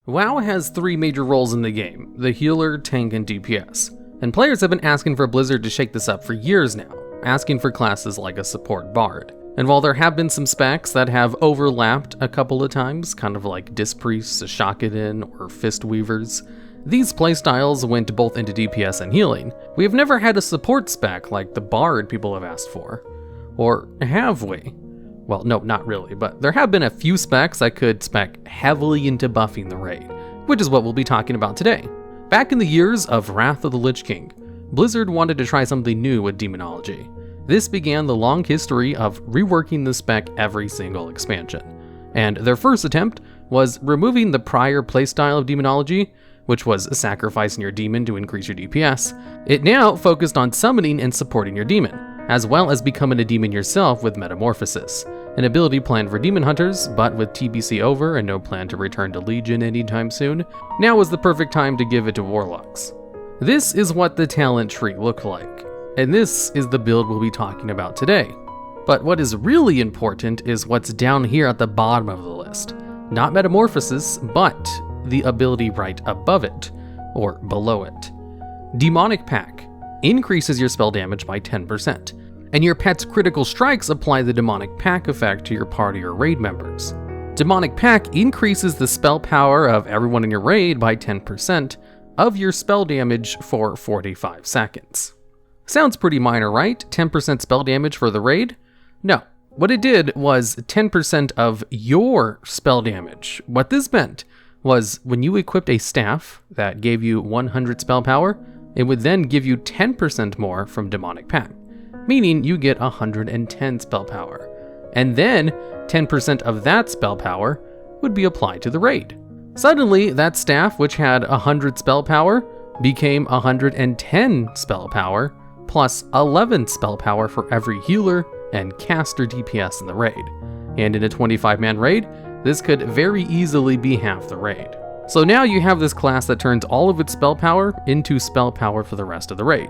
WoW has three major roles in the game, the healer, tank, and DPS. And players have been asking for Blizzard to shake this up for years now, asking for classes like a support bard. And while there have been some specs that have overlapped a couple of times, kind of like Disc Priests, Shakadin, or Fist Weavers, these playstyles went both into DPS and healing. We have never had a support spec like the bard people have asked for. Or have we? Well, no, not really, but there have been a few specs that could spec heavily into buffing the raid, which is what we'll be talking about today. Back in the years of Wrath of the Lich King, Blizzard wanted to try something new with Demonology. This began the long history of reworking the spec every single expansion. And their first attempt was removing the prior playstyle of Demonology, which was sacrificing your demon to increase your DPS. It now focused on summoning and supporting your demon, as well as becoming a demon yourself with metamorphosis, an ability planned for demon hunters, but with TBC over and no plan to return to Legion anytime soon, now was the perfect time to give it to Warlocks. This is what the talent tree looked like, and this is the build we'll be talking about today. But what is really important is what's down here at the bottom of the list. Not metamorphosis, but the ability right above it, or below it. Demonic Pact increases your spell damage by 10%, and your pet's critical strikes apply the Demonic Pact effect to your party or raid members. Demonic Pact increases the spell power of everyone in your raid by 10% of your spell damage for 45 seconds. Sounds pretty minor, right? 10% spell damage for the raid? No. What it did was 10% of your spell damage. What this meant was when you equipped a staff that gave you 100 spell power, it would then give you 10% more from Demonic Pact, meaning you get 110 spell power. And then 10% of that spell power would be applied to the raid. Suddenly, that staff, which had 100 spell power, became 110 spell power, plus 11 spell power for every healer and caster DPS in the raid. And in a 25-man raid, this could very easily be half the raid. So now you have this class that turns all of its spell power into spell power for the rest of the raid.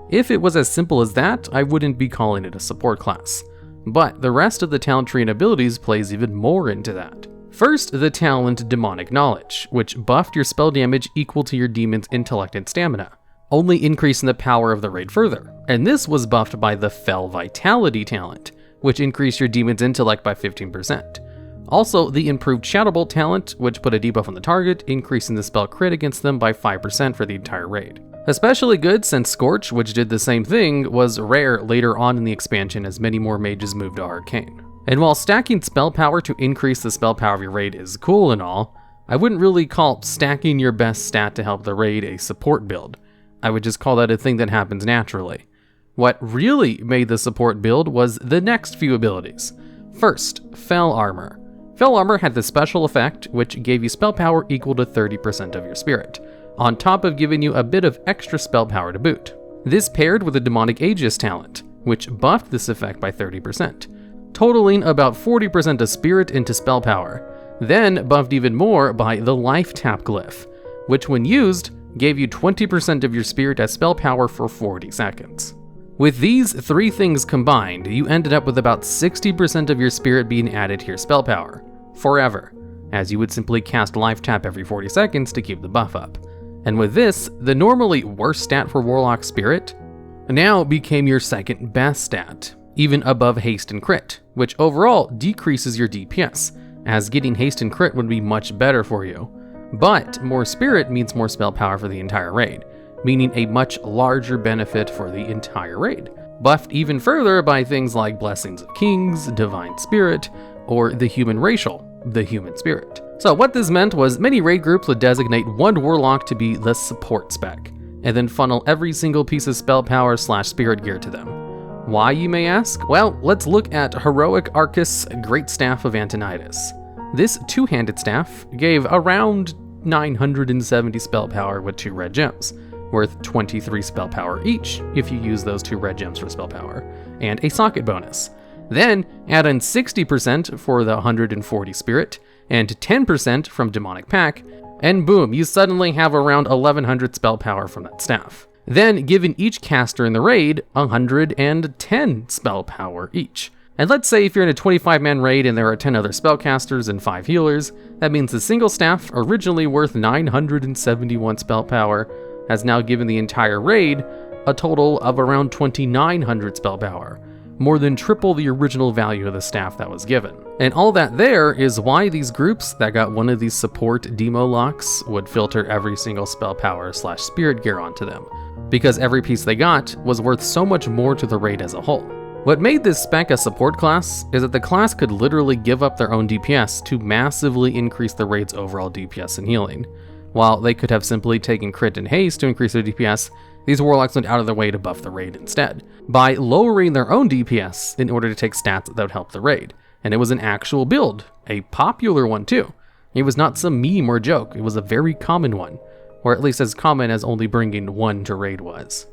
If it was as simple as that, I wouldn't be calling it a support class. But the rest of the talent tree and abilities plays even more into that. First, the talent Demonic Knowledge, which buffed your spell damage equal to your demon's intellect and stamina, only increasing the power of the raid further. And this was buffed by the Fel Vitality talent, which increased your demon's intellect by 15%. Also, the improved Shadow Bolt talent, which put a debuff on the target, increasing the spell crit against them by 5% for the entire raid. Especially good since Scorch, which did the same thing, was rare later on in the expansion as many more mages moved to Arcane. And while stacking spell power to increase the spell power of your raid is cool and all, I wouldn't really call stacking your best stat to help the raid a support build. I would just call that a thing that happens naturally. What really made the support build was the next few abilities. First, Fel Armor. Fel Armor had the special effect, which gave you spell power equal to 30% of your spirit, on top of giving you a bit of extra spell power to boot. This paired with the Demonic Aegis talent, which buffed this effect by 30%, totaling about 40% of spirit into spell power, then buffed even more by the Life Tap glyph, which when used, gave you 20% of your spirit as spell power for 40 seconds. With these three things combined, you ended up with about 60% of your spirit being added to your spell power, forever, as you would simply cast Life Tap every 40 seconds to keep the buff up. And with this, the normally worst stat for Warlock Spirit now became your second best stat, even above Haste and Crit, which overall decreases your DPS, as getting Haste and Crit would be much better for you. But more spirit means more spell power for the entire raid, meaning a much larger benefit for the entire raid, buffed even further by things like Blessings of Kings, Divine Spirit, or the Human Racial, the Human Spirit. So what this meant was many raid groups would designate one Warlock to be the support spec, and then funnel every single piece of spell power / spirit gear to them. Why, you may ask? Well, let's look at Heroic Arcus Great Staff of Antonidas. This two-handed staff gave around 970 spell power with 2 red gems, worth 23 spell power each if you use those 2 red gems for spell power, and a socket bonus. Then add in 60% for the 140 spirit, and 10% from Demonic Pact, and boom, you suddenly have around 1100 spell power from that staff. Then giving each caster in the raid 110 spell power each, And let's say if you're in a 25-man raid and there are 10 other spellcasters and 5 healers, that means the single staff, originally worth 971 spell power, has now given the entire raid a total of around 2,900 spell power, more than triple the original value of the staff that was given. And all that there is why these groups that got one of these support demo locks would filter every single spell power / spirit gear onto them, because every piece they got was worth so much more to the raid as a whole. What made this spec a support class is that the class could literally give up their own DPS to massively increase the raid's overall DPS and healing. While they could have simply taken crit and haste to increase their DPS, these warlocks went out of their way to buff the raid instead, by lowering their own DPS in order to take stats that would help the raid. And it was an actual build, a popular one too. It was not some meme or joke, it was a very common one, or at least as common as only bringing one to raid was.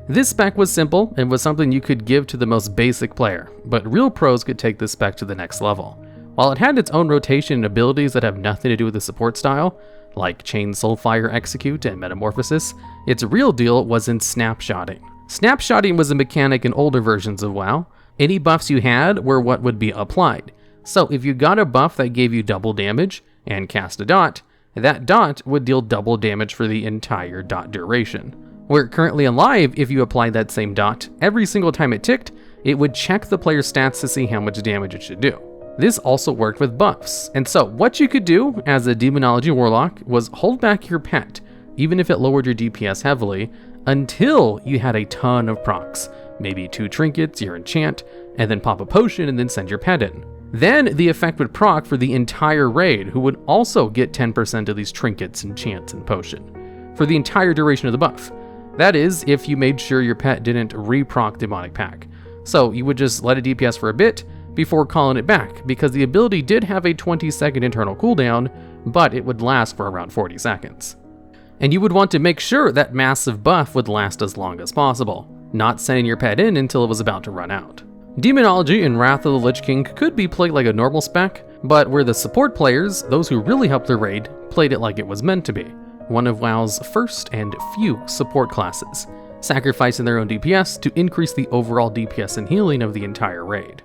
This spec was simple and was something you could give to the most basic player, but real pros could take this spec to the next level. While it had its own rotation and abilities that have nothing to do with the support style, like Chain Soulfire Execute and Metamorphosis, its real deal was in snapshotting. Snapshotting was a mechanic in older versions of WoW. Any buffs you had were what would be applied. So if you got a buff that gave you double damage and cast a dot, that dot would deal double damage for the entire dot duration. Where currently alive, if you applied that same dot, every single time it ticked, it would check the player's stats to see how much damage it should do. This also worked with buffs, and so what you could do as a Demonology Warlock was hold back your pet, even if it lowered your DPS heavily, until you had a ton of procs, maybe 2 trinkets, your enchant, and then pop a potion and then send your pet in. Then the effect would proc for the entire raid, who would also get 10% of these trinkets, enchants, and potion, for the entire duration of the buff. That is, if you made sure your pet didn't re-proc Demonic Pact. So you would just let it DPS for a bit before calling it back, because the ability did have a 20-second internal cooldown, but it would last for around 40 seconds. And you would want to make sure that massive buff would last as long as possible, not sending your pet in until it was about to run out. Demonology and Wrath of the Lich King could be played like a normal spec, but where the support players, those who really helped the raid, played it like it was meant to be, one of WoW's first and few support classes, sacrificing their own DPS to increase the overall DPS and healing of the entire raid.